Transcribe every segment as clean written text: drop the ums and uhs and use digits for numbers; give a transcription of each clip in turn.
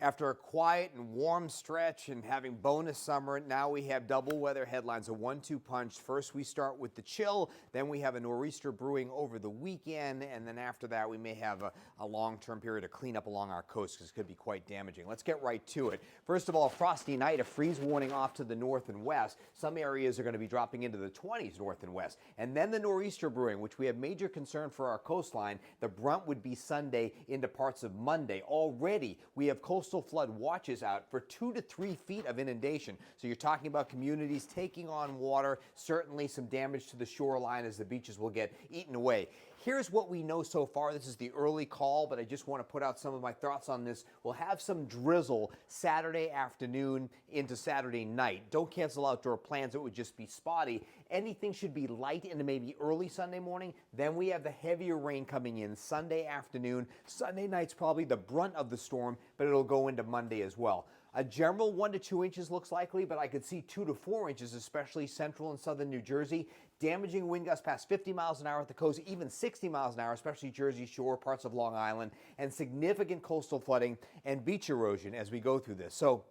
After a quiet and warm stretch and having bonus summer, now we have double weather headlines, a 1-2 punch. First, we start with the chill, then we have a nor'easter brewing over the weekend, and then after that, we may have a long-term period of cleanup along our coast because it could be quite damaging. Let's get right to it. First of all, a frosty night, a freeze warning off to the north and west. Some areas are going to be dropping into the 20s north and west. And then the nor'easter brewing, which we have major concern for our coastline. The brunt would be Sunday into parts of Monday. Already, we have coastal flood watches out for 2 to 3 feet of inundation. So you're talking about communities taking on water, certainly some damage to the shoreline as the beaches will get eaten away. Here's what we know so far. This is the early call, but I just want to put out some of my thoughts on this. We'll have some drizzle Saturday afternoon into Saturday night. Don't cancel outdoor plans. It would just be spotty. Anything should be light into maybe early Sunday morning. Then we have the heavier rain coming in Sunday afternoon. Sunday night's probably the brunt of the storm, but it'll go into Monday as well. A general 1 to 2 inches looks likely, but I could see 2 to 4 inches, especially central and southern New Jersey. Damaging wind gusts past 50 miles an hour at the coast, even 60 miles an hour, especially Jersey Shore, parts of Long Island, and significant coastal flooding and beach erosion as we go through this. So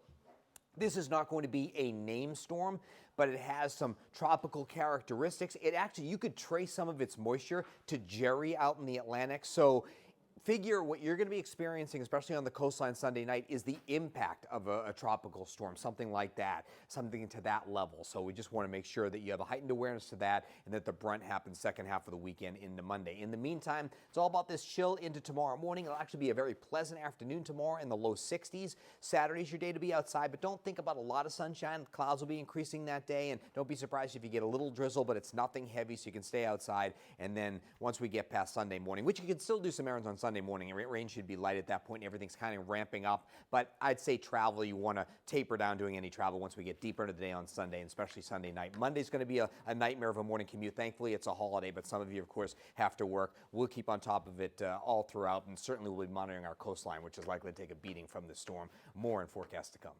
this is not going to be a named storm, but it has some tropical characteristics. It actually, you could trace some of its moisture to Jerry out in the Atlantic. So figure what you're going to be experiencing, especially on the coastline Sunday night, is the impact of a tropical storm, something like that, something to that level. So we just want to make sure that you have a heightened awareness to that and that the brunt happens second half of the weekend into Monday. In the meantime, it's all about this chill into tomorrow morning. It'll actually be a very pleasant afternoon tomorrow in the low 60s. Saturday's your day to be outside, but don't think about a lot of sunshine. Clouds will be increasing that day, and don't be surprised if you get a little drizzle, but it's nothing heavy, so you can stay outside. And then once we get past Sunday morning, which you can still do some errands on Sunday morning. Rain should be light at that point. Everything's kind of ramping up, but I'd say travel, you want to taper down doing any travel once we get deeper into the day on Sunday, and especially Sunday night. Monday's going to be a nightmare of a morning commute. Thankfully, it's a holiday, but some of you, of course, have to work. We'll keep on top of it all throughout, and certainly we'll be monitoring our coastline, which is likely to take a beating from the storm. More in forecast to come.